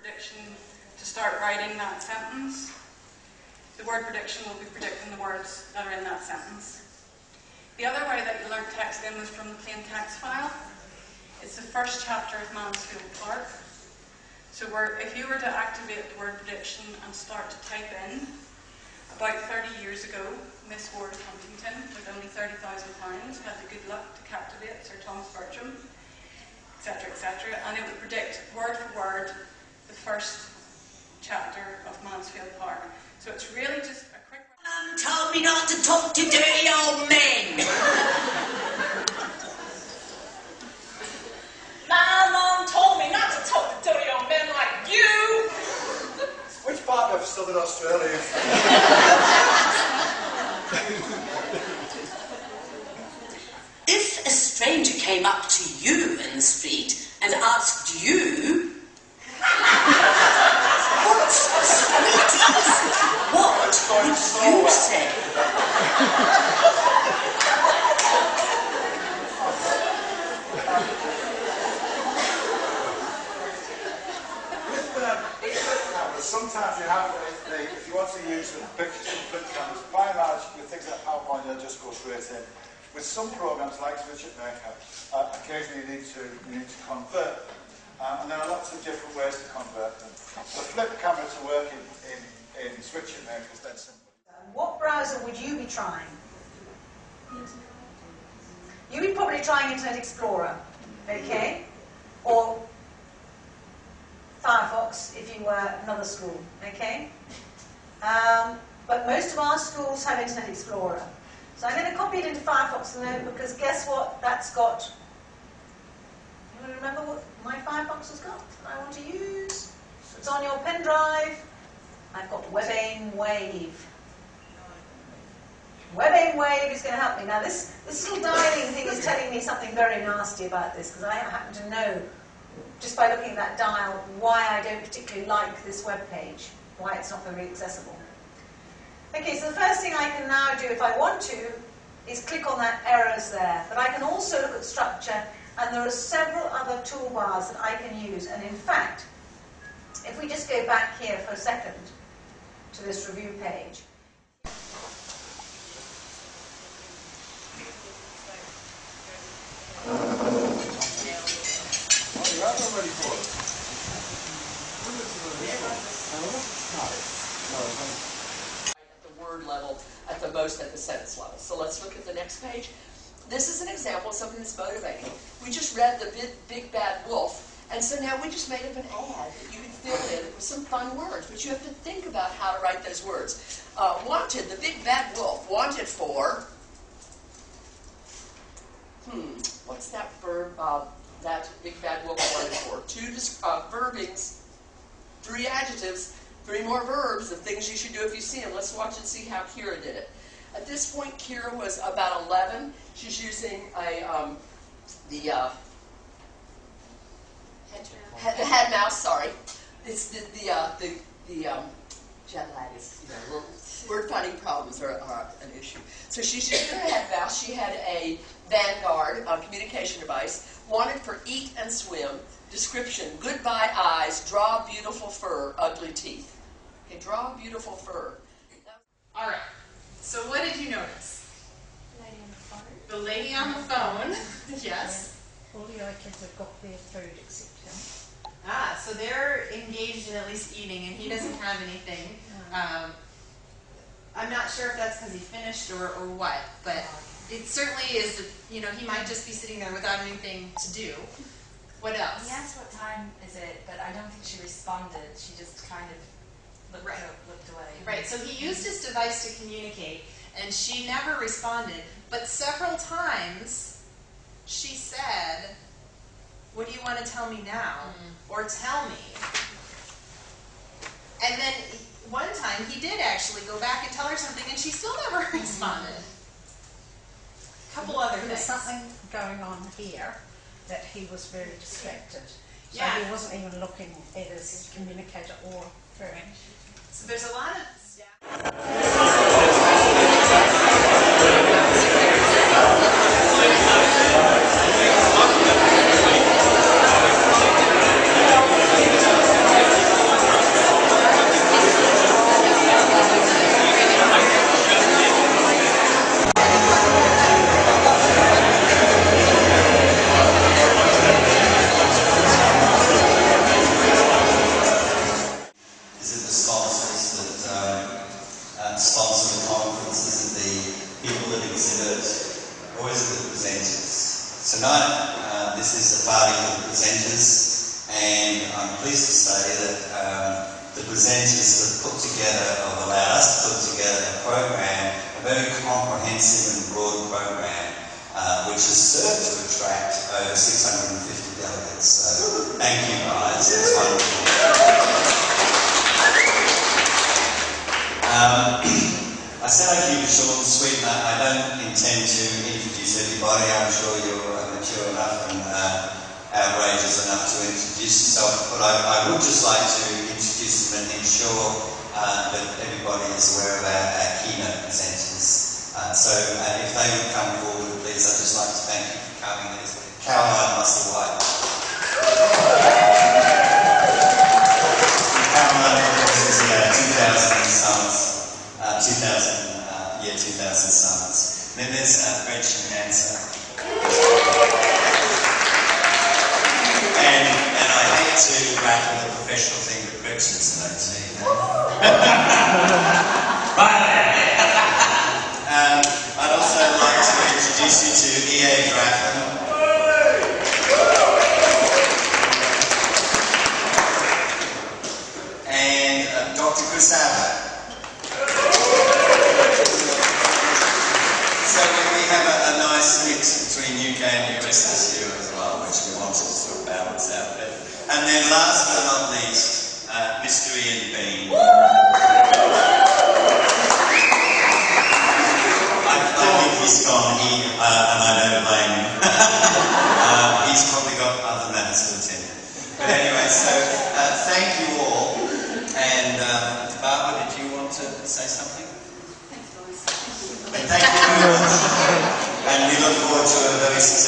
prediction to start writing that sentence. The word prediction will be predicting the words that are in that sentence. The other way that you learn text in was from the plain text file. It's the first chapter of Mansfield Park. So if you were to activate the word prediction and start to type in, about 30 years ago, Miss Ward Huntington, with only £30,000, had the good luck to captivate Sir Thomas Bertram, etc., etc., and it would predict word for word the first chapter of Mansfield Park. So it's really just a quick... Mum told me not to talk to dirty old men. My mum told me not to talk to dirty old men like you. Which part of Southern Australia? If a stranger came up to you in the street and asked you, "What's Sweeties?" what would you say? Sometimes you have, if you want to use the pictures and flip cameras, by and large, with things like PowerPoint, they'll just go straight in. With some programs like Switch It Maker, occasionally you need to convert them. And there are lots of different ways to convert them. The flip camera to work in Switch It Maker is then simple. What browser would you be trying? You'd be probably trying Internet Explorer, okay? Or Firefox if you were another school, okay? But most of our schools have Internet Explorer. So I'm going to copy it into Firefox now because guess what? That's got... You want to remember what my Firefox has got that I want to use? It's on your pen drive. I've got WebAIM Wave. WebAIM Wave is going to help me. Now this little dialing thing is telling me something very nasty about this because I happen to know, just by looking at that dial, why I don't particularly like this web page, why it's not very accessible. Okay, so the first thing I can now do if I want to is click on that errors there. But I can also look at structure, and there are several other toolbars that I can use. And in fact, if we just go back here for a second to this review page. Word level, at the most at the sentence level. So let's look at the next page. This is an example of something that's motivating. We just read the Big Bad Wolf, and so now we just made up an ad that you can fill in with some fun words, but you have to think about how to write those words. Wanted, the Big Bad Wolf, wanted for, what's that verb that Big Bad Wolf wanted for? 2 verbings, 3 adjectives, 3 more verbs of things you should do if you see them. Let's watch and see how Kira did it. At this point, Kira was about 11. She's using the head mouse. Sorry, it's the jet lag is little word finding problems are an issue. So she's using her head mouse. She had a Vanguard communication device. Wanted for eat and swim. Description: goodbye eyes, draw beautiful fur, ugly teeth. Okay, draw beautiful fur. All right. So what did you notice? Lady on the phone. The lady on the phone. Yes. All the other kids have got their food except him. Ah, so they're engaged in at least eating, and he doesn't have anything. I'm not sure if that's because he finished or what, but it certainly is. He might just be sitting there without anything to do. What else? He asked what time is it, but I don't think she responded. She just kind of looked away. Right, so he used his device to communicate, and she never responded. But several times, she said, "What do you want to tell me now?" Or "Tell me." And then one time, he did actually go back and tell her something, and she still never responded. A couple other things. There was something going on here that he was very distracted. So Yeah. he wasn't even looking at his communicator or phone. So there's a lot of staff. the presenters. Tonight, this is a party for the presenters, and I'm pleased to say that the presenters have put together, or allowed us to put together a program, a very comprehensive and broad program, which has served to attract over 650 delegates. So thank you guys, it's wonderful. I said I'd keep it short and sweet, and I don't intend to introduce everybody. I'm sure you're mature enough and outrageous enough to introduce yourself, but I would just like to introduce them and ensure that everybody is aware of our keynote presenters. So if they would come forward, please, I'd just like to thank you for coming. There's Caroline Musselwhite. Caroline is 2,000 sons. 2,000 sons. Then there's Gretchen Hansen. And I hate to rattle the professional thing, but Gretchen's an OT. Right. I'd also like to introduce you to E.A. Draffan. And Dr. Chris Abbott. So we have a nice mix between UK and US this year as well, which we wanted to sort of balance out a bit. And then last but not least, Mr. Ian Bean. I think he's gone, and I don't blame him. He's probably got other matters to attend. But anyway, so thank you all. And Barbara, did you want to say something? Thanks, Lois. Thank you very much. And we look forward to a very successful